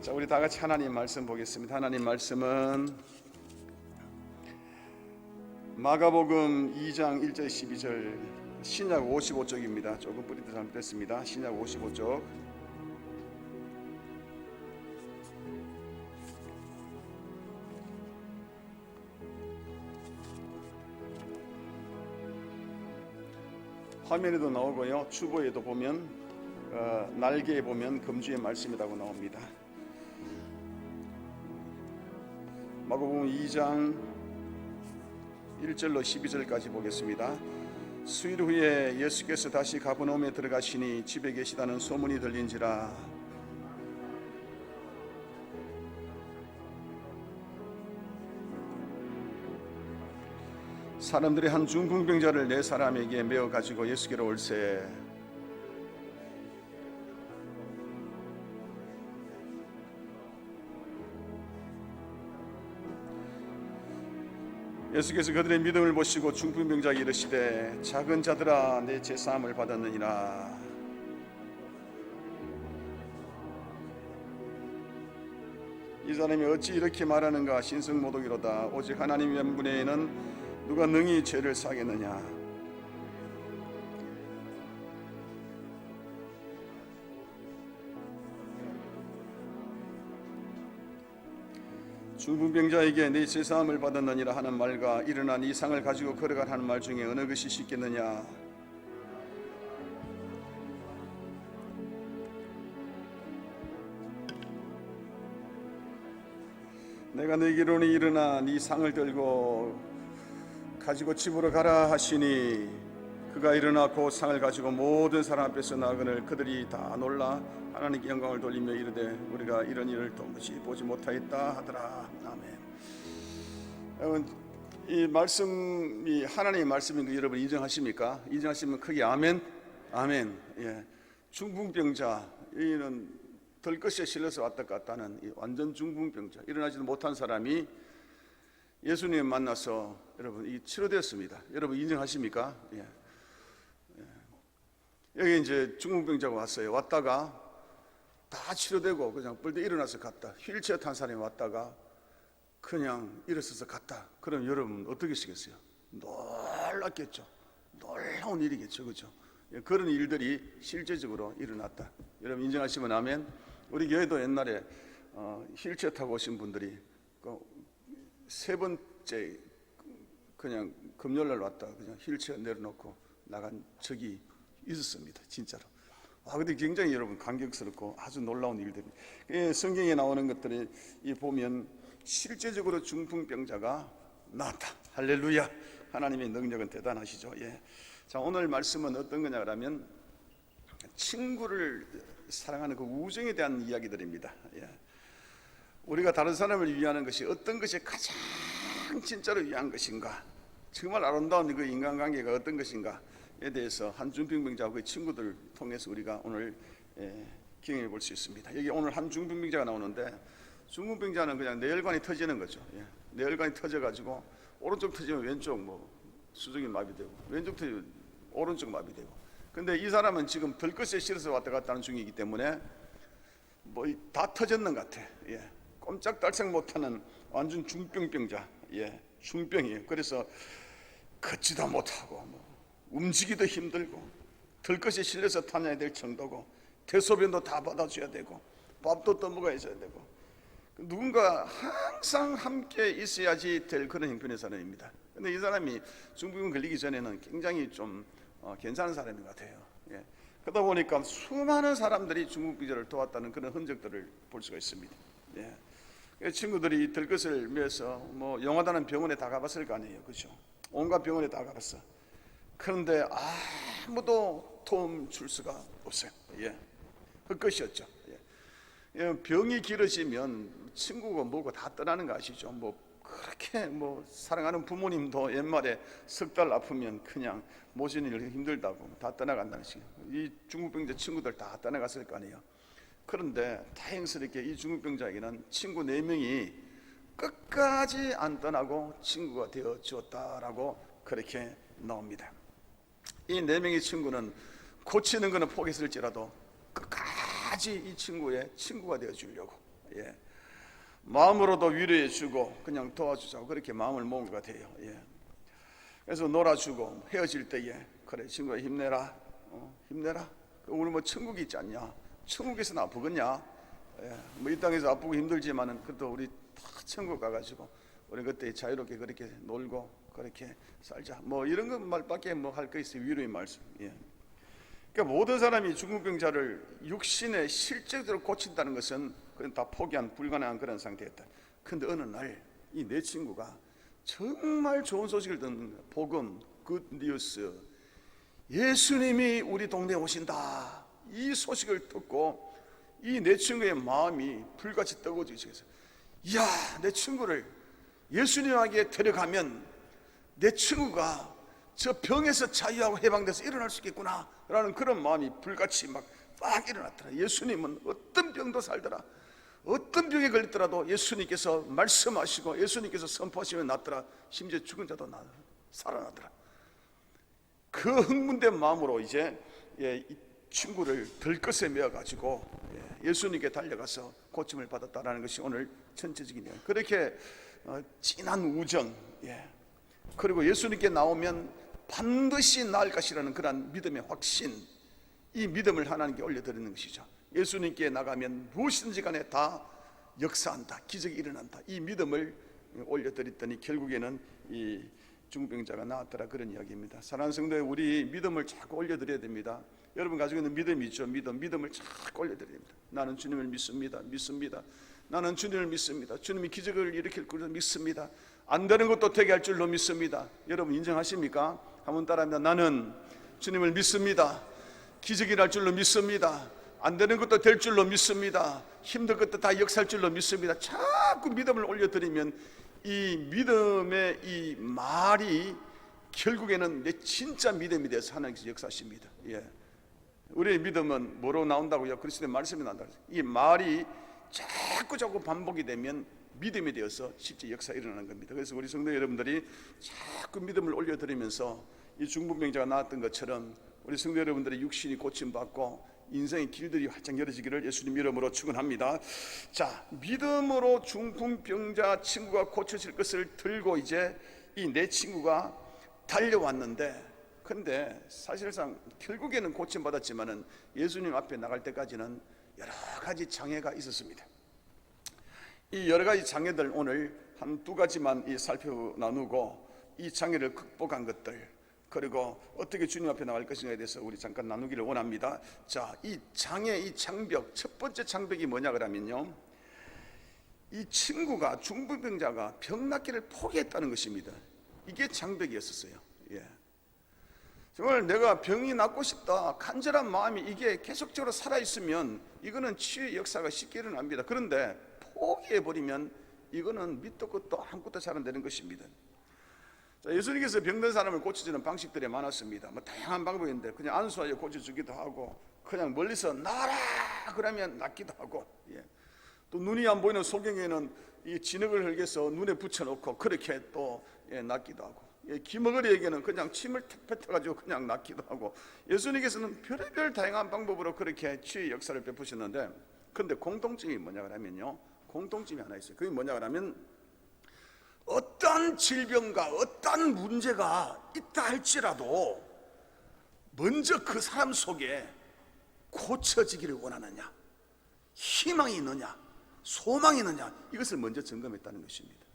자, 우리 다 같이 하나님 말씀 보겠습니다. 하나님 말씀은 마가복음 2장 1절 12절 신약 55쪽입니다. 조금 뿌리도 잘못됐습니다. 신약 55쪽. 화면에도 나오고요. 주보에도 보면 날개에 보면 금주의 말씀이라고 나옵니다. 마가복음 2장 1절로 12절까지 보겠습니다. 수일 후에 예수께서 다시 가버나움에 들어가시니 집에 계시다는 소문이 들린지라 사람들이 한 중풍병자를 네 사람에게 메어 가지고 예수께로 올세 예수께서 그들의 믿음을 보시고 중풍병자에게 이르시되 작은 자들아 내 제사함을 받았느니라. 이 사람이 어찌 이렇게 말하는가? 신성모독이로다. 오직 하나님 명분에는 누가 능히 죄를 사겠느냐? 중풍병자에게 네 제사함을 받았느니라 하는 말과 일어나 네 상을 가지고 걸어가라 하는 말 중에 어느 것이 쉽겠느냐? 내가 너에게 이르노니 일어나 네 상을 들고 가지고 집으로 가라 하시니 그가 일어나 그 상을 가지고 모든 사람 앞에서 나가거늘 그들이 다 놀라 하나님께 영광을 돌리며 이르되 우리가 이런 일을 도무지 보지 못하였다 하더라. 아멘. 여러분, 이 말씀이 하나님의 말씀인 거 여러분 인정하십니까? 인정하시면 크게 아멘. 아멘. 예. 중풍병자 이는 들것에 실려서 왔다 갔다 하는 완전 중풍병자, 일어나지도 못한 사람이 예수님 만나서 여러분 이 치료되었습니다. 여러분 인정하십니까? 예. 여기 이제 중풍병자가 왔어요. 왔다가 다 치료되고 그냥 뿔때 일어나서 갔다. 휠체어 탄 사람이 왔다가 그냥 일어서서 갔다. 그럼 여러분 어떻게 하시겠어요? 놀랐겠죠. 놀라운 일이겠죠. 그렇죠? 그런 일들이 실제적으로 일어났다. 여러분 인정하시면 아멘. 우리 교회도 옛날에 휠체어 타고 오신 분들이 세 번째 그냥 금요일날 왔다 그냥 휠체어 내려놓고 나간 적이 있었습니다. 진짜로. 근데 굉장히 여러분 감격스럽고 아주 놀라운 일들이 성경에 나오는 것들이 보면 실제적으로 중풍병자가 나왔다. 할렐루야. 하나님의 능력은 대단하시죠. 예. 자, 오늘 말씀은 어떤 거냐 그러면 친구를 사랑하는 그 우정에 대한 이야기들입니다. 예. 우리가 다른 사람을 위하는 것이 어떤 것이 가장 진짜로 위한 것인가, 정말 아름다운 그 인간관계가 어떤 것인가 에 대해서 한 중풍병자하고 그 친구들을 통해서 우리가 오늘 경험해 볼 수 있습니다. 여기 오늘 한 중풍병자가 나오는데 중풍병자는 그냥 뇌혈관이 터지는 거죠. 뇌혈관이 터져가지고 오른쪽 터지면 왼쪽 수족이 마비되고 왼쪽 터지면 오른쪽 마비되고. 근데 이 사람은 지금 들것에 실어서 왔다 갔다 하는 중이기 때문에 다 터졌는 것 같아. 꼼짝달싹 못하는 완전 중병병자. 중병이에요. 그래서 걷지도 못하고 움직이도 힘들고 들것에 실려서 타녀야 될 정도고 대소변도 다 받아줘야 되고 밥도 떠먹어야 되고 누군가 항상 함께 있어야지 될 그런 형편의 사람입니다. 근데 이 사람이 중풍병 걸리기 전에는 굉장히 좀 괜찮은 사람인 것 같아요. 그러다 보니까 수많은 사람들이 중풍병자를 도왔다는 그런 흔적들을 볼 수가 있습니다. 친구들이 들것을 메서 영화다는 병원에 다 가봤을 거 아니에요. 그렇죠? 온갖 병원에 다 가봤어. 그런데 아무도 도움 줄 수가 없어요. 헛것이었죠. 병이 길어지면 친구고 뭐고 다 떠나는 거 아시죠? 그렇게 사랑하는 부모님도 옛말에 석 달 아프면 그냥 모시는 일 힘들다고 다 떠나간다는 식이에요. 이 중풍병자 친구들 다 떠나갔을 거 아니에요. 그런데 다행스럽게 이 중풍병자에게는 친구 4명이 끝까지 안 떠나고 친구가 되어 주었다라고 그렇게 나옵니다. 이 4명의 친구는 고치는 것은 포기했을지라도 끝까지 이 친구의 친구가 되어 주려고 예. 마음으로도 위로해 주고 그냥 도와주자고 그렇게 마음을 먹은 것 같아요. 예. 그래서 놀아주고 헤어질 때에 그래 친구야 힘내라, 힘내라. 오늘 뭐 천국이 있지 않냐? 천국에서는 아프겠냐? 예. 뭐 이 땅에서 아프고 힘들지만은 그래도 우리 다 천국 가가지고 우리 그때 자유롭게 그렇게 놀고 그렇게 살자. 뭐 이런 것 말밖에 뭐 할 거 있어요. 위로의 말씀. 예. 그러니까 모든 사람이 중풍병자를 육신에 실제적으로 고친다는 것은 그건 다 포기한 불가능한 그런 상태였다. 근데 어느 날 이 내 친구가 정말 좋은 소식을 듣는 거야. 복음, 굿 뉴스. 예수님이 우리 동네에 오신다. 이 소식을 듣고 이 내 친구의 마음이 불같이 뜨거워지기 시작했어요. 이야, 내 친구를 예수님에게 데려가면 내 친구가 저 병에서 자유하고 해방돼서 일어날 수 있겠구나 라는 그런 마음이 불같이 막 일어났더라. 예수님은 어떤 병도 살더라. 어떤 병에 걸렸더라도 예수님께서 말씀하시고 예수님께서 선포하시면 낫더라. 심지어 죽은 자도 살아나더라. 그 흥분된 마음으로 이제 이 친구를 들것에 메어가지고 예수님께 달려가서 고침을 받았다라는 것이 오늘 전체적인 내용. 그렇게 진한 우정, 그리고 예수님께 나오면 반드시 나을 것이라는 그런 믿음의 확신, 이 믿음을 하나님께 올려드리는 것이죠. 예수님께 나가면 무엇이든지 간에 다 역사한다, 기적이 일어난다, 이 믿음을 올려드렸더니 결국에는 이 중풍병자가 나았더라, 그런 이야기입니다. 사랑하는 성도들, 우리 믿음을 자꾸 올려드려야 됩니다. 여러분 가지고 있는 믿음이 있죠. 믿음을 자꾸 올려드려야 됩니다. 나는 주님을 믿습니다. 나는 주님을 믿습니다. 주님이 기적을 일으킬 줄로 믿습니다. 안 되는 것도 되게 할 줄로 믿습니다. 여러분 인정하십니까? 한번 따라합니다. 나는 주님을 믿습니다. 기적이 날 줄로 믿습니다. 안 되는 것도 될 줄로 믿습니다. 힘든 것도 다 역사할 줄로 믿습니다. 자꾸 믿음을 올려드리면 이 믿음의 이 말이 결국에는 내 진짜 믿음이 돼서 하나님께서 역사하십니다. 우리의 믿음은 뭐로 나온다고요? 그리스도의 말씀이 나온다. 이 말이 자꾸 반복이 되면 믿음이 되어서 실제 역사가 일어나는 겁니다. 그래서 우리 성도 여러분들이 자꾸 믿음을 올려드리면서 이 중풍병자가 나왔던 것처럼 우리 성도 여러분들의 육신이 고침받고 인생의 길들이 활짝 열어지기를 예수님 이름으로 축원합니다. 자, 믿음으로 중풍병자 친구가 고쳐질 것을 들고 이제 이 내 친구가 달려왔는데, 근데 사실상 결국에는 고침받았지만은 예수님 앞에 나갈 때까지는 여러 가지 장애가 있었습니다. 이 여러 가지 장애들 오늘 한 두 가지만 살펴 나누고 이 장애를 극복한 것들, 그리고 어떻게 주님 앞에 나갈 것인가에 대해서 우리 잠깐 나누기를 원합니다. 자, 이 장애, 이 장벽, 첫 번째 장벽이 뭐냐 그러면요, 이 친구가, 중풍병자가 병 낫기를 포기했다는 것입니다. 이게 장벽이었었어요. 정말 내가 병이 낫고 싶다, 간절한 마음이 이게 계속적으로 살아있으면 이거는 치유의 역사가 쉽게 일어납니다. 그런데 포기해버리면 이거는 밑도 끝도 아무것도 잘 안 되는 것입니다. 자, 예수님께서 병든 사람을 고쳐주는 방식들이 많았습니다. 뭐 다양한 방법이 있는데 그냥 안수하여 고쳐주기도 하고, 그냥 멀리서 나라 그러면 낫기도 하고, 또 눈이 안 보이는 소경에는 이 진흙을 흙에서 눈에 붙여놓고 그렇게 또 낫기도 하고, 기머거리에게는 그냥 침을 탁 뱉어가지고 그냥 낫기도 하고, 예수님께서는 별의별 다양한 방법으로 그렇게 치유의 역사를 베푸셨는데, 그런데 공통점이 뭐냐 그러면요, 공통점이 하나 있어요. 그게 뭐냐 그러면 어떤 질병과 어떤 문제가 있다 할지라도 먼저 그 사람 속에 고쳐지기를 원하느냐, 희망이 있느냐, 소망이 있느냐, 이것을 먼저 점검했다는 것입니다.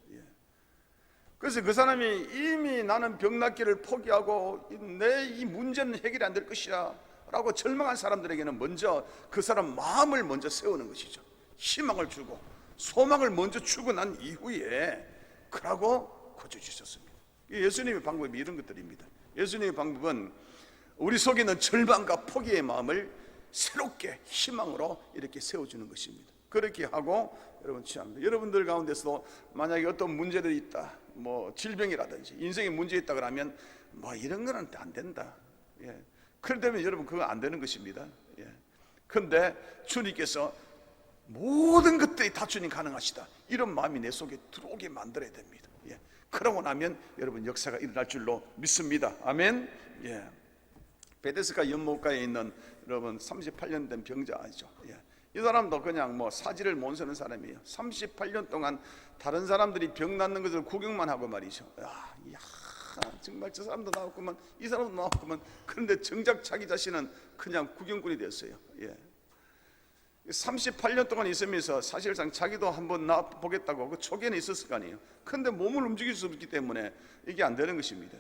그래서 그 사람이 이미 나는 병 낫기를 포기하고 내 이 문제는 해결이 안 될 것이야 라고 절망한 사람들에게는 먼저 그 사람 마음을 먼저 세우는 것이죠. 희망을 주고 소망을 먼저 주고 난 이후에 그러고 고쳐주셨습니다. 예수님의 방법이 이런 것들입니다. 예수님의 방법은 우리 속에 있는 절망과 포기의 마음을 새롭게 희망으로 이렇게 세워주는 것입니다. 그렇게 하고 여러분 취합니다. 여러분들 가운데서도 만약에 어떤 문제들이 있다, 뭐 질병이라든지 인생에 문제 있다 그러면 뭐 이런 거는 안 된다, 그런다면 여러분 그거 안 되는 것입니다. 그런데 주님께서 모든 것들이 다 주님 가능하시다, 이런 마음이 내 속에 들어오게 만들어야 됩니다. 그러고 나면 여러분 역사가 일어날 줄로 믿습니다. 아멘. 베데스다 연못가에 있는 여러분 38년 된 병자 아시죠? 이 사람도 그냥 뭐 사지를 못 서는 사람이에요. 38년 동안 다른 사람들이 병 낫는 것을 구경만 하고 말이죠. 야, 정말 저 사람도 나왔구만, 이 사람도 나왔구만. 그런데 정작 자기 자신은 그냥 구경꾼이 됐어요. 38년 동안 있으면서 사실상 자기도 한번 나보겠다고 그 초기에는 있었을 거 아니에요. 그런데 몸을 움직일 수 없기 때문에 이게 안 되는 것입니다.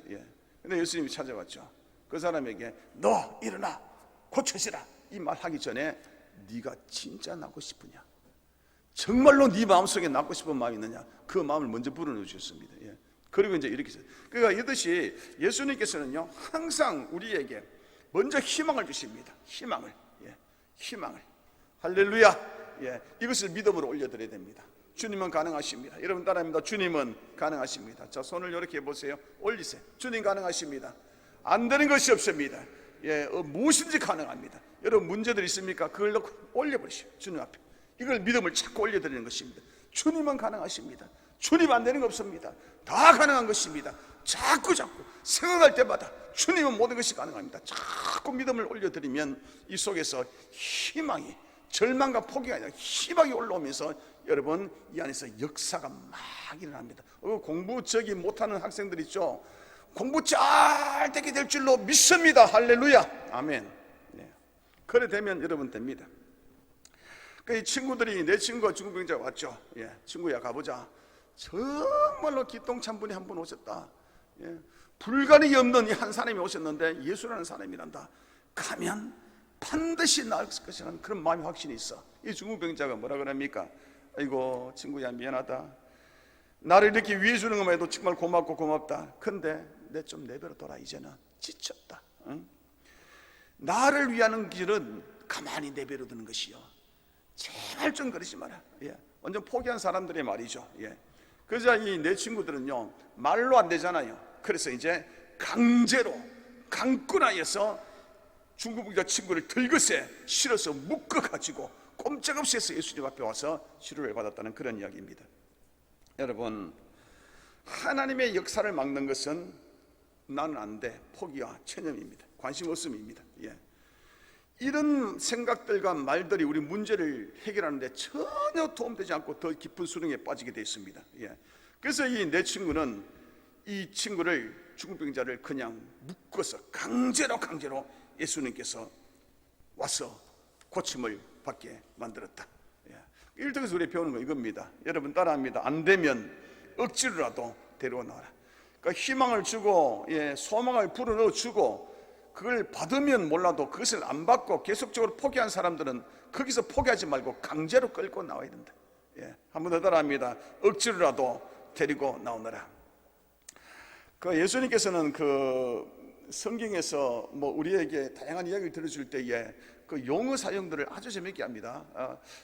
근데 예수님이 찾아왔죠. 그 사람에게 너 일어나 고쳐지라 이 말 하기 전에 네가 진짜 낫고 싶으냐, 정말로 네 마음속에 낫고 싶은 마음이 있느냐, 그 마음을 먼저 불어넣어 주셨습니다. 그리고 이제 이렇게 그러니까 이것이 예수님께서는요 항상 우리에게 먼저 희망을 주십니다. 희망을. 할렐루야. 이것을 믿음으로 올려드려야 됩니다. 주님은 가능하십니다. 여러분 따라합니다. 주님은 가능하십니다. 자, 손을 이렇게 해보세요. 올리세요. 주님 가능하십니다. 안 되는 것이 없습니다. 무엇인지 가능합니다. 여러분 문제들 있습니까? 그걸 놓고 올려버리시오. 주님 앞에 이걸 믿음을 자꾸 올려드리는 것입니다. 주님은 가능하십니다. 주님 안 되는 거 없습니다. 다 가능한 것입니다. 자꾸 생각할 때마다 주님은 모든 것이 가능합니다. 자꾸 믿음을 올려드리면 이 속에서 희망이, 절망과 포기가 아니라 희망이 올라오면서 여러분 이 안에서 역사가 막 일어납니다. 공부 저기 못하는 학생들 있죠. 공부 잘 되게 될 줄로 믿습니다. 할렐루야. 아멘. 그래 되면 여러분 됩니다. 이 친구들이, 내 친구가 중국병자가 왔죠. 친구야 가보자. 정말로 기똥찬 분이 한 분 오셨다. 불가능이 없는 이 한 사람이 오셨는데 예수라는 사람이란다. 가면 반드시 나을 것이라는 그런 마음이 확신이 있어. 이 중국병자가 뭐라 그럽니까? 아이고 친구야 미안하다. 나를 이렇게 위해 주는 것만 해도 정말 고맙고 고맙다. 근데 내 좀 내버려둬라. 이제는 지쳤다. 응? 나를 위하는 길은 가만히 내버려두는 것이요. 제발 좀 그러지 마라. 완전 포기한 사람들의 말이죠. 그래서 이 내 친구들은요 말로 안 되잖아요. 그래서 이제 강제로 강권하여서 중국인과 친구를 들것에 실어서 묶어가지고 꼼짝없이 해서 예수님 앞에 와서 치료를 받았다는 그런 이야기입니다. 여러분 하나님의 역사를 막는 것은 나는 안 돼, 포기와 체념입니다. 관심 없음입니다. 이런 생각들과 말들이 우리 문제를 해결하는 데 전혀 도움되지 않고 더 깊은 수렁에 빠지게 되어 있습니다. 그래서 이 내 친구는 이 친구를, 중풍병자를 그냥 묶어서 강제로 예수님께서 와서 고침을 받게 만들었다. 일등에서 우리 배우는 거 이겁니다. 여러분 따라합니다. 안 되면 억지로라도 데려와 놔라. 그러니까 희망을 주고 소망을 불어넣어 주고 그걸 받으면 몰라도 그것을 안 받고 계속적으로 포기한 사람들은 거기서 포기하지 말고 강제로 끌고 나와야 된다. 한 번 더 따라합니다. 억지로라도 데리고 나오너라. 그 예수님께서는 그 성경에서 뭐 우리에게 다양한 이야기를 들어줄 때에 그 용어 사용들을 아주 재미있게 합니다.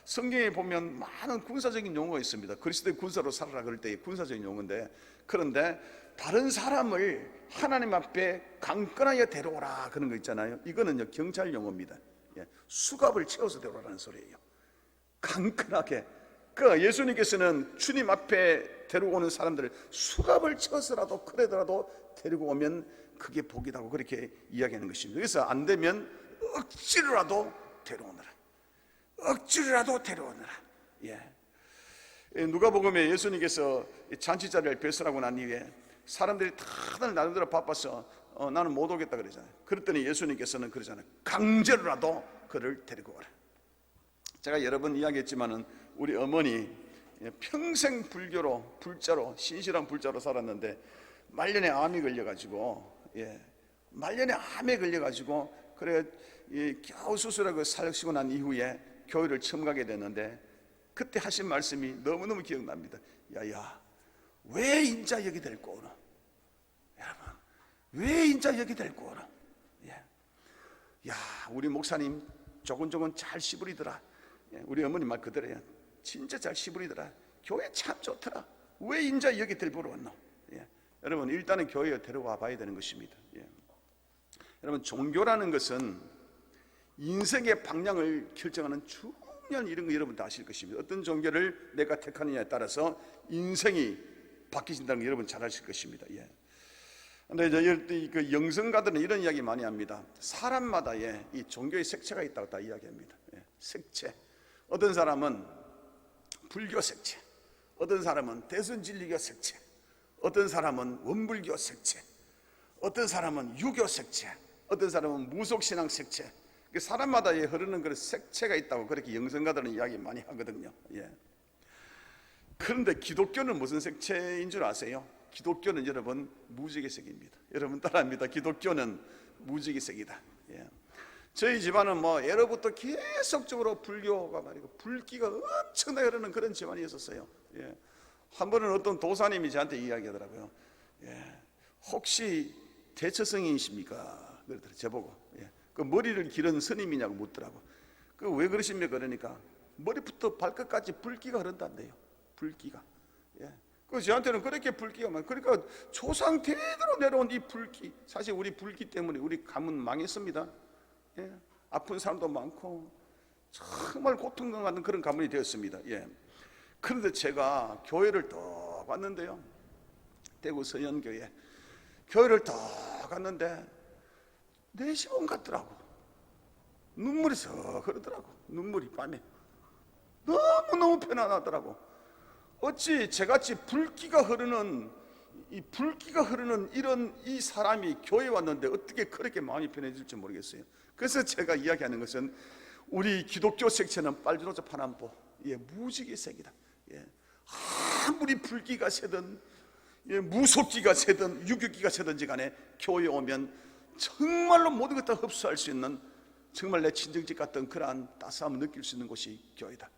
성경에 보면 많은 군사적인 용어가 있습니다. 그리스도의 군사로 살아라 그럴 때의 군사적인 용어인데, 그런데 다른 사람을 하나님 앞에 강건하게 데려오라 그런 거 있잖아요. 이거는요 경찰 용어입니다. 수갑을 채워서 데려오라는 소리예요. 강건하게. 그 예수님께서는 주님 앞에 데려오는 사람들을 수갑을 채워서라도 그래더라도 데리고 오면 그게 복이라고 그렇게 이야기하는 것입니다. 그래서 안 되면 억지로라도 데려오느라. 억지로라도 데려오느라. 누가복음에 예수님께서 잔치 자리를 배설하고 난 이후에 사람들이 다들 나름대로 바빠서 나는 못 오겠다 그러잖아요. 그랬더니 예수님께서는 그러잖아요. 강제로라도 그를 데리고 오라. 제가 여러 번 이야기했지만은 우리 어머니 평생 불자로 신실한 불자로 살았는데 말년에 암이 걸려가지고 말년에 암에 걸려가지고 그래 겨우 수술하고 살려시고 난 이후에 교회를 처음 가게 됐는데 그때 하신 말씀이 너무너무 기억납니다. 야야 왜 인자 여기 데리고 오나? 여러분 왜 인자 여기 데리고 오나? 야 우리 목사님 조곤조곤 잘 시부리더라. 우리 어머니 말 그대로야. 진짜 잘 시부리더라. 교회 참 좋더라. 왜 인자 여기 데리고 왔노? 여러분 일단은 교회에 데려와 봐야 되는 것입니다. 여러분 종교라는 것은 인생의 방향을 결정하는 중요한 이런 거 여러분 다 아실 것입니다. 어떤 종교를 내가 택하느냐에 따라서 인생이 바뀌신다는 거 여러분 잘 아실 것입니다. 근데 이제 그 영성가들은 이런 이야기 많이 합니다. 사람마다 이 종교의 색채가 있다고 다 이야기합니다. 색채. 어떤 사람은 불교 색채, 어떤 사람은 대선진리교 색채, 어떤 사람은 원불교 색채, 어떤 사람은 유교 색채, 어떤 사람은 무속신앙 색채. 사람마다 흐르는 그런 색채가 있다고 그렇게 영성가들은 이야기 많이 하거든요. 예. 그런데 기독교는 무슨 색채인 줄 아세요? 기독교는 여러분 무지개색입니다. 여러분 따라합니다. 기독교는 무지개색이다. 예. 저희 집안은 예로부터 계속적으로 불교가 말이고 불기가 엄청나게 흐르는 그런 집안이었어요. 예. 한 번은 어떤 도사님이 저한테 이야기하더라고요. 예. 혹시 대처성이십니까? 그러더라고요. 저보고. 예. 그 머리를 기른 스님이냐고 묻더라고. 그 왜 그러십니까? 그러니까 머리부터 발끝까지 불기가 흐른다는데요. 불기가. 예. 그 저한테는 그렇게 불기가 많아요. 그러니까 조상 대대로 내려온 이 불기, 사실 우리 불기 때문에 우리 가문 망했습니다. 예. 아픈 사람도 많고 정말 고통받는 그런 가문이 되었습니다. 예. 그런데 제가 교회를 더 갔는데요. 대구 서현교회 교회를 더 갔는데 내 시험 같더라고. 눈물이 썩 흐르더라고. 눈물이 밤에 너무너무 편안하더라고. 어찌 저같이 불기가 흐르는 이런 이 사람이 교회에 왔는데 어떻게 그렇게 마음이 편해질지 모르겠어요. 그래서 제가 이야기하는 것은 우리 기독교 색채는 빨주노초 파남보, 예, 무지개색이다. 예. 아무리 불기가 새든, 예, 무속기가 새든 유교기가 새든지 간에 교회에 오면 정말로 모든 것 다 흡수할 수 있는, 정말 내 친정집 같은 그러한 따스함을 느낄 수 있는 곳이 교회다.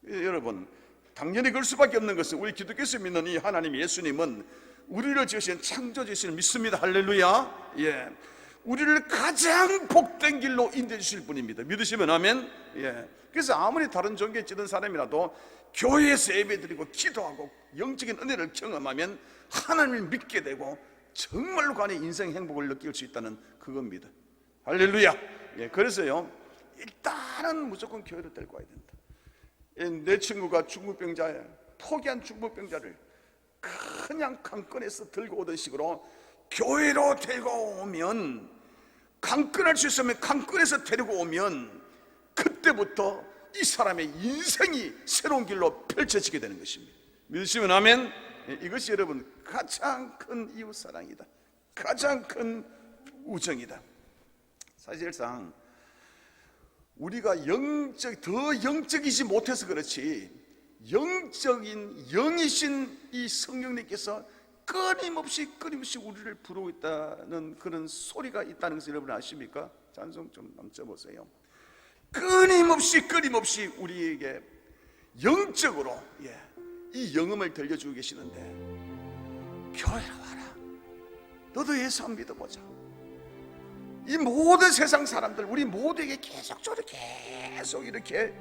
예, 여러분 당연히 그럴 수밖에 없는 것은 우리 기독교에서 믿는 이 하나님 예수님은 우리를 지으신 창조주이심을 믿습니다. 할렐루야. 예. 우리를 가장 복된 길로 인도해 주실 분입니다. 믿으시면 아멘. 예. 그래서 아무리 다른 종교에 찌든 사람이라도 교회에서 예배드리고 기도하고 영적인 은혜를 경험하면 하나님을 믿게 되고 정말로 간의 인생 행복을 느낄 수 있다는 그겁니다. 할렐루야. 예. 그래서요, 일단은 무조건 교회로 데리고 와야 된다. 예. 내 친구가 중풍병자예요. 포기한 중풍병자를 그냥 강권에서 들고 오던 식으로 교회로 데리고 오면, 강권할 수 있으면 강권에서 데리고 오면 그때부터 이 사람의 인생이 새로운 길로 펼쳐지게 되는 것입니다. 믿으시면 아멘. 이것이 여러분 가장 큰 이웃사랑이다. 가장 큰 우정이다. 사실상 우리가 더 영적이지 못해서 그렇지, 영적인 영이신 이 성령님께서 끊임없이 우리를 부르고 있다는 그런 소리가 있다는 것을 여러분 아십니까? 찬송 좀 남겨보세요. 끊임없이 우리에게 영적으로, 예, 이 영음을 들려주고 계시는데, 교회로 와라. 너도 예수 한번 믿어보자. 이 모든 세상 사람들, 우리 모두에게 계속 이렇게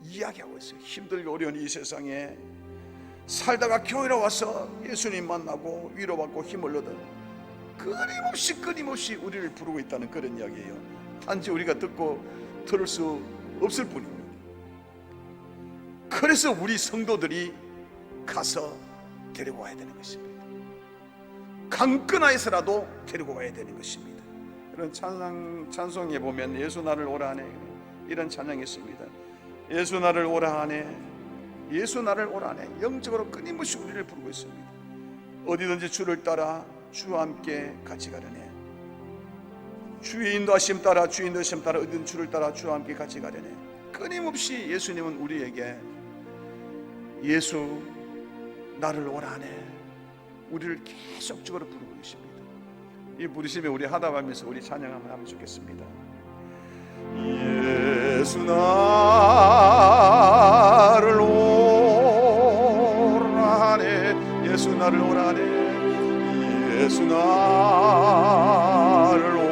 이야기하고 있어요. 힘들고 어려운 이 세상에 살다가 교회로 와서 예수님 만나고 위로받고 힘을 얻어 끊임없이 우리를 부르고 있다는 그런 이야기예요. 단지 우리가 듣고 들을 수 없을 뿐입니다. 그래서 우리 성도들이 가서 데리고 와야 되는 것입니다. 강권하여서라도 데리고 와야 되는 것입니다. 이런 찬송에 보면 예수 나를 오라 하네, 이런 찬양이 있습니다. 예수 나를 오라 하네, 예수 나를 오라 하네. 영적으로 끊임없이 우리를 부르고 있습니다. 어디든지 주를 따라 주와 함께 같이 가려네. 주의 인도하심 따라 어디든 주를 따라 주와 함께 같이 가려네. 끊임없이 예수님은 우리에게 예수 나를 오라 하네, 우리를 계속적으로 부르고 계십니다. 이 부르심에 우리 하다 가면서 우리 찬양 한번 하면 좋겠습니다. 예수 나를 오라 하네, 예수 나를 오라 하네, 예수 나를 오라 하네.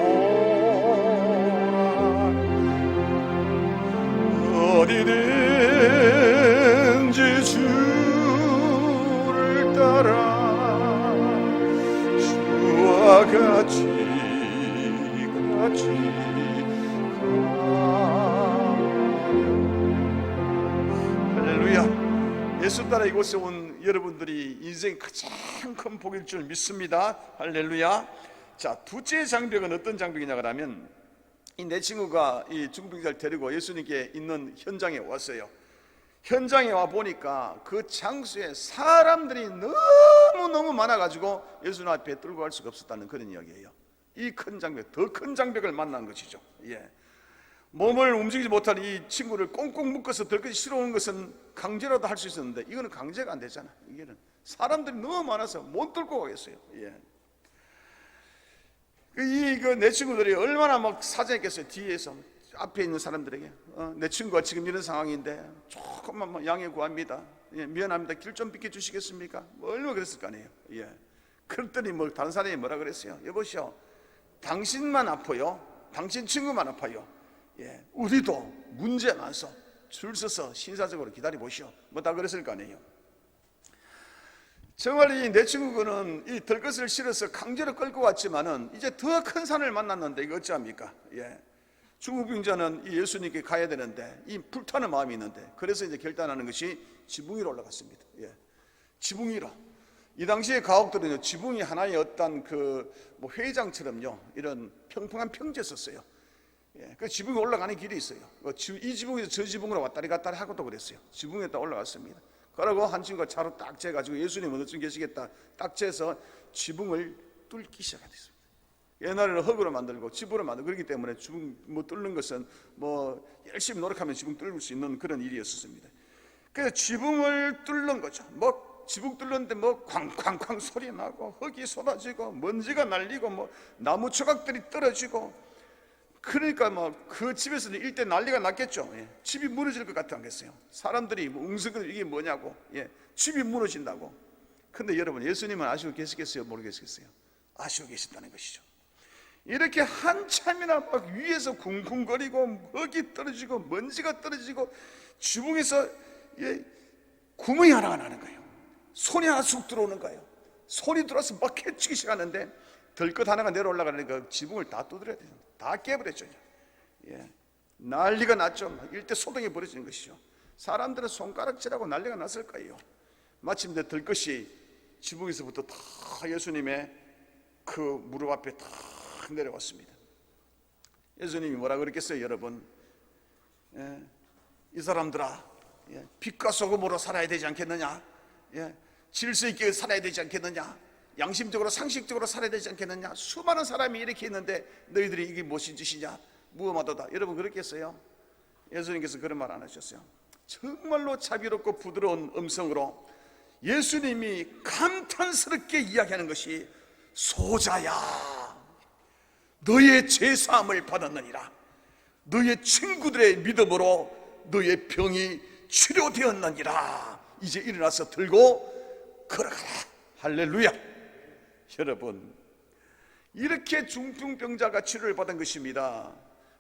어디든지 주를 따라 주와 같이 할렐루야. 예수 따라 이곳에 온 여러분들이 인생의 가장 큰 복일 줄 믿습니다. 할렐루야. 자, 둘째 장벽은 어떤 장벽이냐 그러면 이 내 친구가 이 중풍병자를 데리고 예수님께 있는 현장에 왔어요. 현장에 와 보니까 그 장소에 사람들이 너무너무 많아가지고 예수님 앞에 들고 갈 수가 없었다는 그런 이야기예요. 이 큰 장벽, 더 큰 장벽을 만난 것이죠. 예. 몸을 움직이지 못하는 이 친구를 꽁꽁 묶어서 들것이 실어오는 것은 강제로도 할 수 있었는데 이거는 강제가 안 되잖아. 이게는 사람들이 너무 많아서 못 들고 가겠어요. 예. 내 친구들이 얼마나 막 사정했겠어요. 뒤에서 앞에 있는 사람들에게 내 친구가 지금 이런 상황인데 조금만 양해 구합니다. 예, 미안합니다. 길 좀 비켜주시겠습니까? 얼마나 그랬을 거 아니에요. 예. 그랬더니 다른 사람이 뭐라 그랬어요? 여보시오, 당신만 아파요. 당신 친구만 아파요. 예, 우리도 문제 많소. 줄 서서 신사적으로 기다려 보시오. 다 그랬을 거 아니에요. 정말 이 내 친구는 이 들것을 실어서 강제로 끌고 왔지만은 이제 더 큰 산을 만났는데 이거 어찌합니까? 예. 중풍병자는 이 예수님께 가야 되는데 이 불타는 마음이 있는데 그래서 이제 결단하는 것이 지붕 위로 올라갔습니다. 예. 지붕 위로. 이 당시에 가옥들은요, 지붕이 하나의 어떤 회의장처럼요, 이런 평평한 평지였었어요. 예. 그 지붕에 올라가는 길이 있어요. 이 지붕에서 저 지붕으로 왔다리 갔다리 하고도 그랬어요. 지붕에 딱 올라갔습니다. 그러고 한 친구가 차로 딱 재가지고 예수님 어디쯤 계시겠다 딱 재서 지붕을 뚫기 시작했습니다. 옛날에는 흙으로 만들고 집으로 만들고 그렇기 때문에 지붕 뚫는 것은 열심히 노력하면 지붕 뚫을 수 있는 그런 일이었습니다. 그래서 지붕을 뚫는 거죠. 지붕 뚫는데 쾅쾅쾅 소리 나고 흙이 쏟아지고 먼지가 날리고 나무 조각들이 떨어지고 그러니까 그 집에서는 일대 난리가 났겠죠. 예. 집이 무너질 것 같지 않겠어요? 사람들이 웅성거리고 이게 뭐냐고. 예. 집이 무너진다고. 근데 여러분, 예수님은 아시고 계시겠어요? 모르겠어요? 아시고 계신다는 것이죠. 이렇게 한참이나 위에서 쿵쿵거리고 흙이 떨어지고 먼지가 떨어지고 지붕에서 구멍이 하나가 나는 거예요. 손이 하나 쑥 들어오는 거예요. 손이 들어와서 막 해치기 시작하는데 들것 하나가 내려올라가니까 지붕을 다 두드려야 돼요. 다 깨버렸죠. 예. 난리가 났죠. 일대 소동이 벌어지는 것이죠. 사람들은 손가락질하고 난리가 났을 거예요. 마침내 들것이 지붕에서부터 다 예수님의 그 무릎 앞에 다 내려왔습니다. 예수님이 뭐라 그랬겠어요, 여러분? 예. 이 사람들아, 빛과 소금으로 살아야 되지 않겠느냐? 질서 있게 살아야 되지 않겠느냐? 양심적으로 상식적으로 살아야 되지 않겠느냐? 수많은 사람이 이렇게 있는데 너희들이 이게 무엇인 짓이냐? 무엄하도다. 여러분 그렇겠어요? 예수님께서 그런 말 안 하셨어요. 정말로 자비롭고 부드러운 음성으로 예수님이 감탄스럽게 이야기하는 것이 소자야, 너의 죄사함을 받았느니라. 너의 친구들의 믿음으로 너의 병이 치료되었느니라. 이제 일어나서 들고 걸어가라. 할렐루야. 여러분, 이렇게 중풍병자가 치료를 받은 것입니다.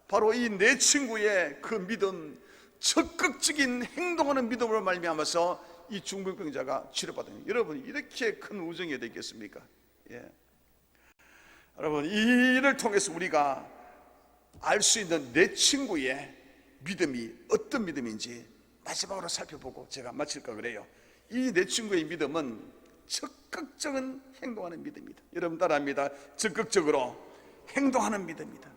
바로 이 내 친구의 그 믿음, 적극적인 행동하는 믿음으로 말미암아서 이 중풍병자가 치료받은 거예요. 여러분, 이렇게 큰 우정이 되겠습니까? 예. 여러분, 이를 통해서 우리가 알 수 있는 내 친구의 믿음이 어떤 믿음인지 마지막으로 살펴보고 제가 마칠까 그래요. 이 내 친구의 믿음은 적극적인 행동하는 믿음입니다. 여러분 따라합니다. 적극적으로 행동하는 믿음입니다.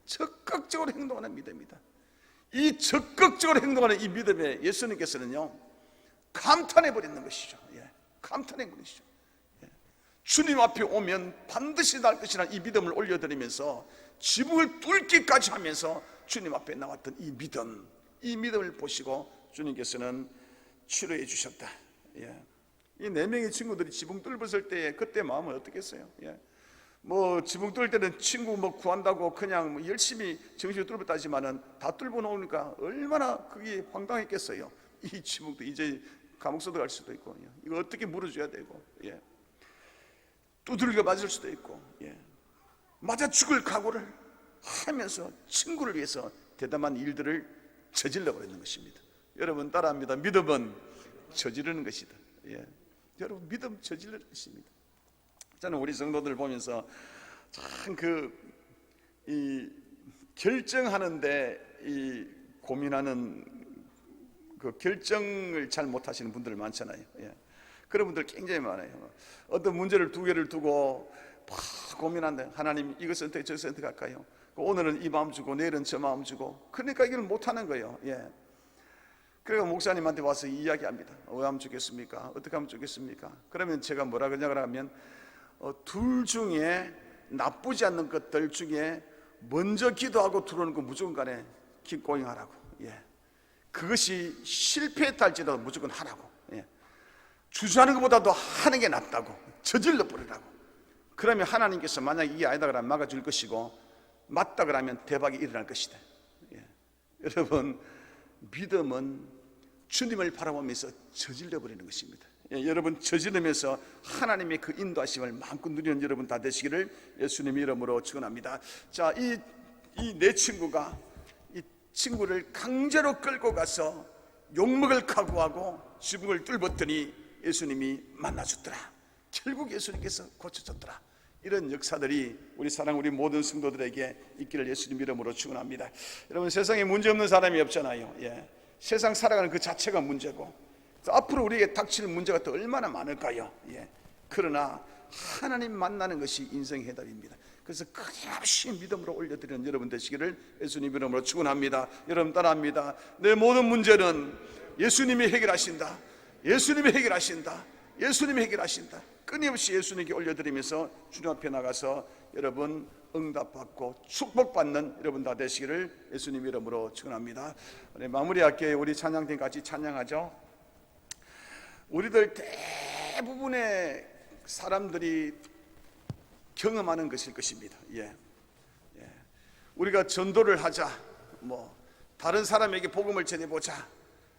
적극적으로 행동하는 믿음입니다. 이 적극적으로 행동하는 이 믿음에 예수님께서는요, 감탄해버리는 것이죠. 감탄해버리는 것이죠. 주님 앞에 오면 반드시 날 것이라는 이 믿음을 올려드리면서 지붕을 뚫기까지 하면서 주님 앞에 나왔던 이 믿음, 이 믿음을 보시고 주님께서는 치료해 주셨다. 이 네 명의 친구들이 지붕 뚫었을 때 그때 마음은 어떻겠어요? 지붕 뚫을 때는 친구 구한다고 그냥 열심히 정신을 뚫었다 하지만은 다 뚫고 놓으니까 얼마나 그게 황당했겠어요. 이 지붕도 이제 감옥소도 갈 수도 있고, 이거 어떻게 물어줘야 되고, 두들겨 맞을 수도 있고, 맞아 죽을 각오를 하면서 친구를 위해서 대담한 일들을 저질러 버리는 것입니다. 여러분 따라합니다. 믿음은 저지르는 것이다. 여러분 믿음 저지르는 것입니다. 저는 우리 성도들 보면서 참 이 결정하는데 이 고민하는 그 결정을 잘 못하시는 분들 많잖아요. 그런 분들 굉장히 많아요. 어떤 문제를 두 개를 두고 막 고민한데 하나님 이거 선택 저 선택할까요? 오늘은 이 마음 주고 내일은 저 마음 주고, 그러니까 이걸 못하는 거예요. 그래서 목사님한테 와서 이야기합니다. 왜 하면 좋겠습니까? 어떻게 하면 좋겠습니까? 그러면 제가 뭐라 그러냐고 하면 둘 중에 나쁘지 않는 것들 중에 먼저 기도하고 들어오는 거 무조건 간에 keep going 하라고. 그것이 실패했다 할지라도 무조건 하라고. 주저하는 것보다도 하는 게 낫다고. 저질러 버리라고. 그러면 하나님께서 만약 이게 아니다 그러면 막아줄 것이고, 맞다 그러면 대박이 일어날 것이다. 여러분, 믿음은 주님을 바라보면서 저질러 버리는 것입니다. 여러분, 저지르면서 하나님의 그 인도하심을 마음껏 누리는 여러분 다 되시기를 예수님의 이름으로 축원합니다. 자, 이 내 친구가 이 친구를 강제로 끌고 가서 욕먹을 각오하고 지붕을 뚫었더니 예수님이 만나줬더라. 결국 예수님께서 고쳐줬더라. 이런 역사들이 우리 사랑 우리 모든 성도들에게 있기를 예수님 이름으로 축원합니다. 여러분, 세상에 문제 없는 사람이 없잖아요. 세상 살아가는 그 자체가 문제고, 앞으로 우리에게 닥칠 문제가 또 얼마나 많을까요? 그러나 하나님 만나는 것이 인생의 해답입니다. 그래서 끊임없이 믿음으로 올려드리는 여러분 되시기를 예수님 이름으로 축원합니다. 여러분 따라합니다. 내 모든 문제는 예수님이 해결하신다. 예수님이 해결하신다. 예수님이 해결하신다. 끊임없이 예수님께 올려드리면서 주님 앞에 나가서 여러분 응답받고 축복받는 여러분 다 되시기를 예수님 이름으로 축원합니다. 마무리할게요. 우리 찬양팀 같이 찬양하죠. 우리들 대부분의 사람들이 경험하는 것일 것입니다. 우리가 전도를 하자, 다른 사람에게 복음을 전해보자,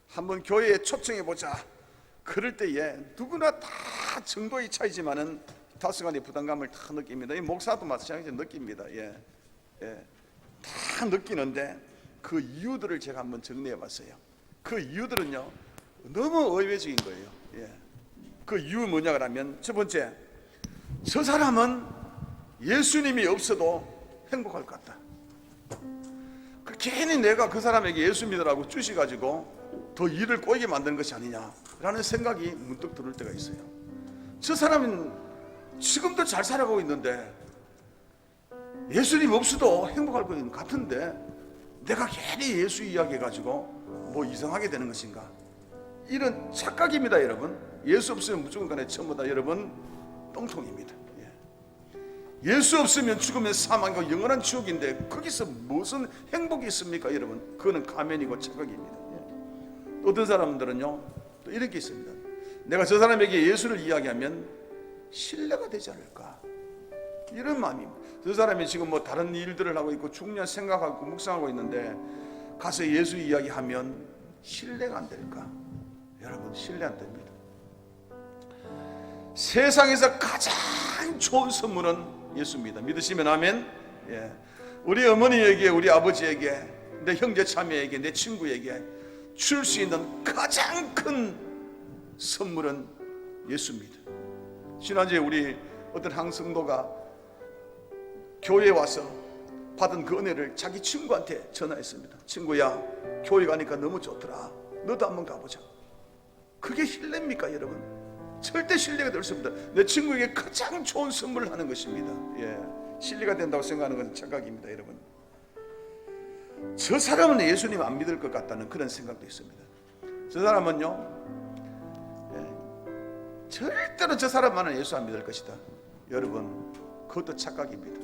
한번 교회에 초청해보자, 그럴 때에 누구나 다 정도의 차이지만은 다소간의 부담감을 다 느낍니다. 이 목사도 마찬가지로 느낍니다. 다 느끼는데 그 이유들을 제가 한번 정리해봤어요. 그 이유들은요 너무 의외적인 거예요. 그 이유 뭐냐 그러면, 첫 번째, 저 사람은 예수님이 없어도 행복할 것 같다. 괜히 내가 그 사람에게 예수 믿으라고 주셔가지고 더 일을 꼬이게 만드는 것이 아니냐라는 생각이 문득 들을 때가 있어요. 저 사람은 지금도 잘 살아가고 있는데 예수님 없어도 행복할 것 같은데 내가 괜히 예수 이야기해가지고 뭐 이상하게 되는 것인가, 이런 착각입니다. 여러분, 예수 없으면 무조건 간에 전부 다 여러분 똥통입니다. 예수 없으면 죽으면 사망이고 영원한 지옥인데 거기서 무슨 행복이 있습니까? 여러분, 그거는 가면이고 착각입니다. 어떤 사람들은요 또 이런 게 있습니다. 내가 저 사람에게 예수를 이야기하면 신뢰가 되지 않을까, 이런 마음입니다. 저 사람이 지금 뭐 다른 일들을 하고 있고 중요한 생각하고 묵상하고 있는데 가서 예수 이야기하면 신뢰가 안 될까? 여러분, 신뢰 안 됩니다. 세상에서 가장 좋은 선물은 예수입니다. 믿으시면 아멘. 우리 어머니에게, 우리 아버지에게, 내 형제 자매에게, 내 친구에게 줄 수 있는 가장 큰 선물은 예수입니다. 지난주에 우리 어떤 한 성도가 교회에 와서 받은 그 은혜를 자기 친구한테 전화했습니다. 친구야, 교회 가니까 너무 좋더라. 너도 한번 가보자. 그게 신뢰입니까 여러분? 절대 신뢰가 될 수 없다. 내 친구에게 가장 좋은 선물을 하는 것입니다. 신뢰가 된다고 생각하는 것은 착각입니다. 여러분, 저 사람은 예수님 안 믿을 것 같다는 그런 생각도 있습니다. 저 사람은요 절대로 저 사람만은 예수 안 믿을 것이다. 여러분, 그것도 착각입니다.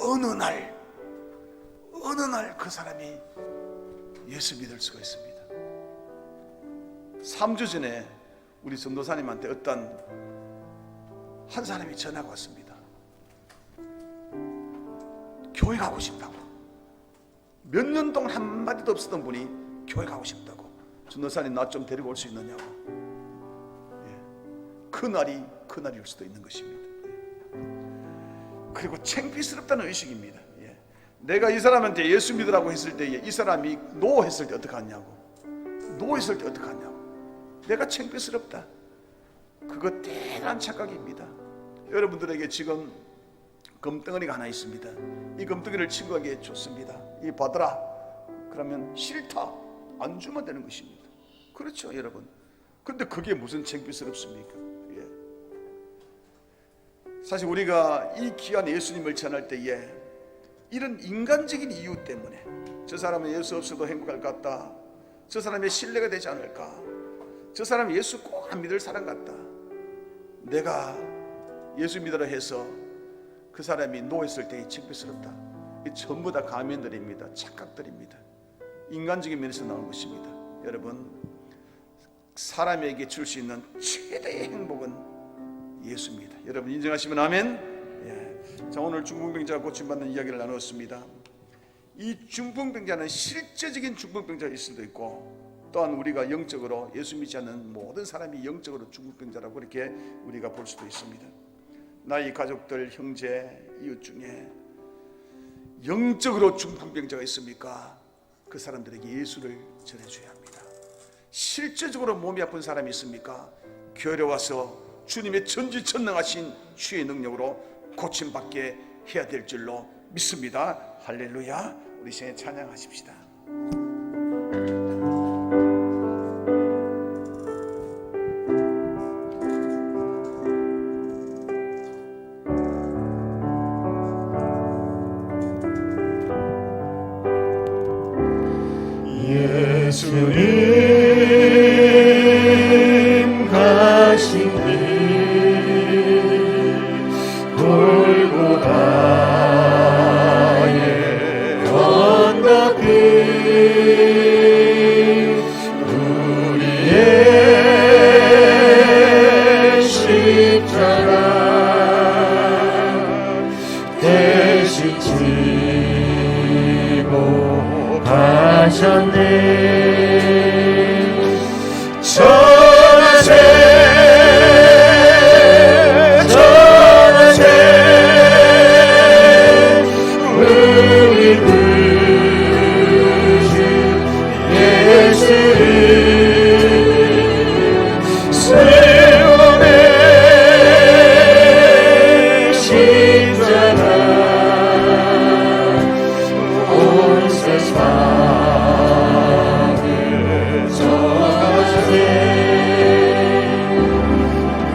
어느 날 그 사람이 예수 믿을 수가 있습니다. 3주 전에 우리 전도사님한테 어떤 한 사람이 전화가 왔습니다. 교회 가고 싶다고. 몇 년 동안 한마디도 없었던 분이 교회 가고 싶다고. 전도사님, 나 좀 데리고 올 수 있느냐고. 그날이 그날일 수도 있는 것입니다. 그리고 창피스럽다는 의식입니다. 내가 이 사람한테 예수 믿으라고 했을 때에 이 사람이 노 했을 때 어떡하냐고, 노 했을 때 어떡하냐고, 내가 창피스럽다. 그거 대단한 착각입니다. 여러분들에게 지금 금덩어리가 하나 있습니다. 이 금덩어리를 친구에게 줬습니다. 이 받으라. 그러면 싫다, 안 주면 되는 것입니다. 그렇죠 여러분? 근데 그게 무슨 창피스럽습니까? 사실 우리가 이 귀한 예수님을 전할 때에 이런 인간적인 이유 때문에 저 사람은 예수 없어도 행복할 것 같다, 저 사람의 신뢰가 되지 않을까, 저 사람은 예수 꼭 안 믿을 사람 같다, 내가 예수 믿으라 해서 그 사람이 노했을 때의 창피스럽다. 이 전부 다 가면들입니다. 착각들입니다. 인간적인 면에서 나온 것입니다. 여러분, 사람에게 줄 수 있는 최대의 행복은 예수입니다. 여러분 인정하시면 아멘. 예. 자, 오늘 중풍병자가 고침받는 이야기를 나누었습니다. 이 중풍병자는 실제적인 중풍병자가 있을 수도 있고, 또한 우리가 영적으로 예수 믿지 않는 모든 사람이 영적으로 중풍병자라고 이렇게 우리가 볼 수도 있습니다. 나의 가족들, 형제, 이웃 중에 영적으로 중풍병자가 있습니까? 그 사람들에게 예수를 전해줘야 합니다. 실제적으로 몸이 아픈 사람이 있습니까? 교회에 와서 주님의 전지전능하신 주의 능력으로 고침받게 해야 될 줄로 믿습니다. 할렐루야. 우리 시간에 찬양하십시다. 예수님 가신 길 골고다의 언덕길 우리의 십자가 대신 지고 가셨네. 전하세 전하세 우리 구주 예수를 세움의 십자가 온 세상을 전하세.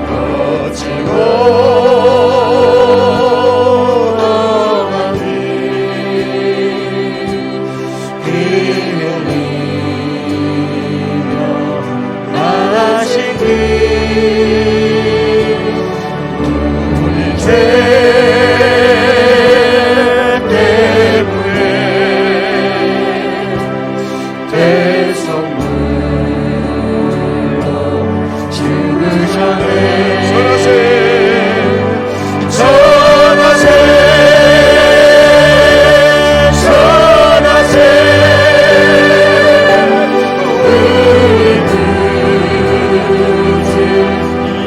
거치고 떠나니 기념이며 하신 길 우리 죄 때문에 대성물로 죽으셨네. 전하세 전하세 전하세 우리 구주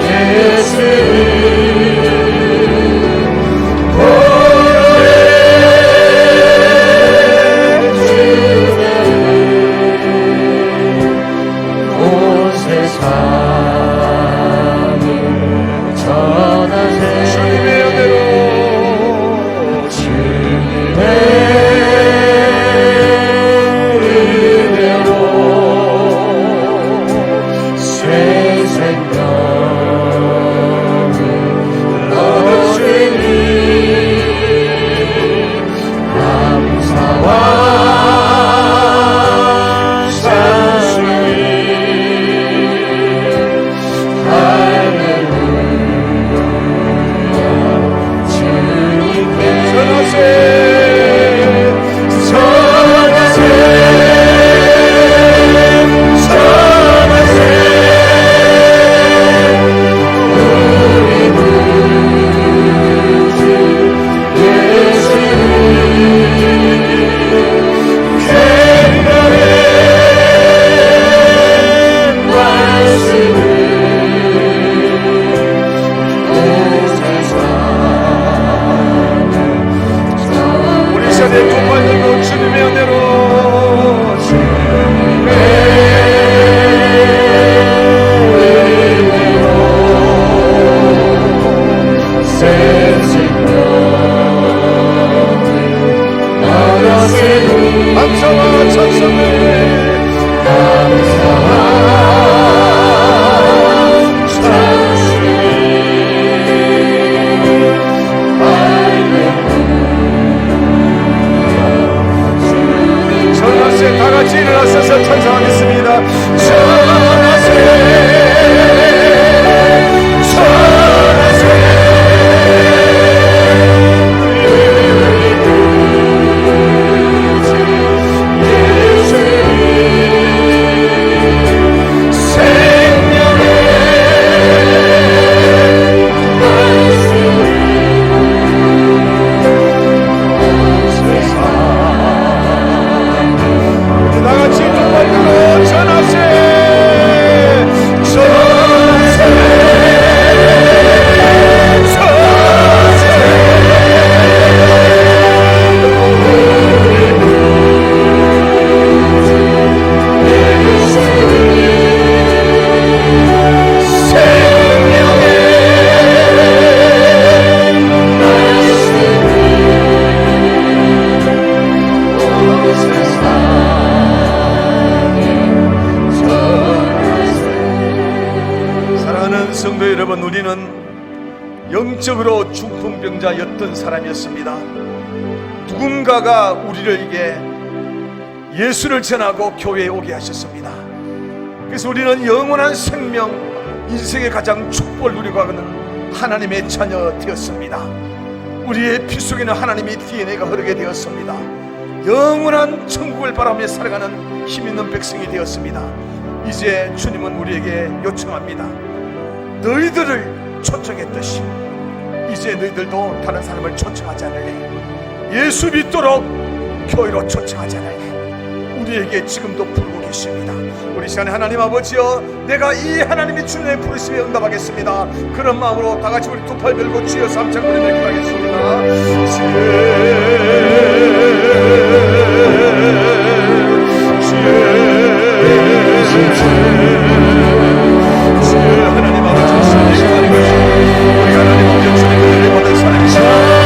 예수를 보혈의 주를 온 세상을 전하세. 주님의 은혜로 주님의 은혜로 새 생명을 얻으시니 감사와 찬송이 사랑하는 성도 여러분, 우리는 영적으로 중풍병자였던 사람이었습니다. 누군가가 우리에게 예수를 전하고 교회에 오게 하셨습니다. 그래서 우리는 영원한 생명, 인생의 가장 축복을 누리고 가는 하나님의 자녀 되었습니다. 우리의 피 속에는 하나님의 DNA가 흐르게 되었습니다. 영원한 천국을 바라며 살아가는 힘있는 백성이 되었습니다. 이제 주님은 우리에게 요청합니다. 너희들을 초청했듯이 이제 너희들도 다른 사람을 초청하지 않을래? 예수 믿도록 교회로 초청하지 않을래? 우리에게 지금도 부르고 계십니다. 우리 시간에 하나님 아버지여, 내가 이 하나님이 주님의 부르심에 응답하겠습니다. 그런 마음으로 다 같이 우리 두 팔 들고 주여 삼창거리며 기도하겠습니다. 하나님 아버지, 우리 하나님 아버지 주님을 받은 사람이시다.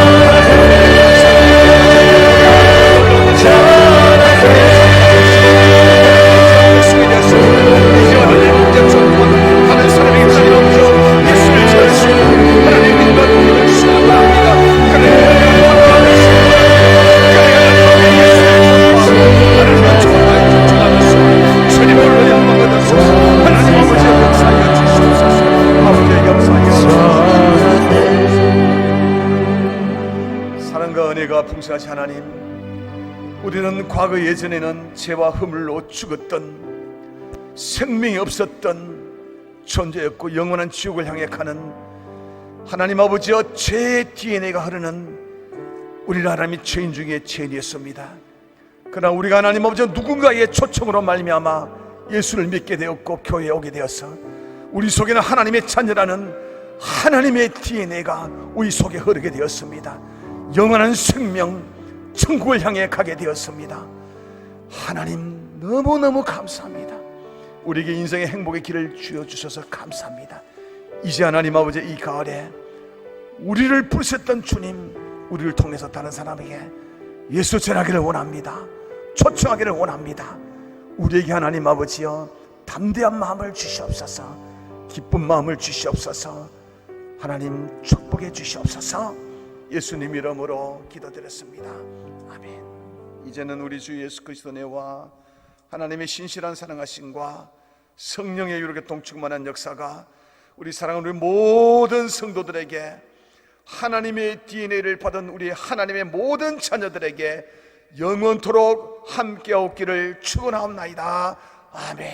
풍성하신 하나님, 우리는 과거 예전에는 죄와 허물로 죽었던, 생명이 없었던 존재였고 영원한 지옥을 향해 가는 하나님 아버지여, 죄의 DNA가 흐르는 우리 하나님이 죄인 중에 죄인이었습니다. 그러나 우리가 하나님 아버지 누군가의 초청으로 말미암아 예수를 믿게 되었고 교회에 오게 되어서 우리 속에는 하나님의 자녀라는 하나님의 DNA가 우리 속에 흐르게 되었습니다. 영원한 생명, 천국을 향해 가게 되었습니다. 하나님 너무너무 감사합니다. 우리에게 인생의 행복의 길을 주어주셔서 감사합니다. 이제 하나님 아버지, 이 가을에 우리를 부르셨던 주님, 우리를 통해서 다른 사람에게 예수 전하기를 원합니다. 초청하기를 원합니다. 우리에게 하나님 아버지여 담대한 마음을 주시옵소서, 기쁜 마음을 주시옵소서, 하나님 축복해 주시옵소서. 예수님 이름으로 기도드렸습니다. 아멘. 이제는 우리 주 예수 그리스도 내와 하나님의 신실한 사랑하심과 성령의 유력에 동충만한 역사가 우리 사랑하는 우리 모든 성도들에게, 하나님의 DNA를 받은 우리 하나님의 모든 자녀들에게 영원토록 함께하옵기를 축원하옵나이다. 아멘.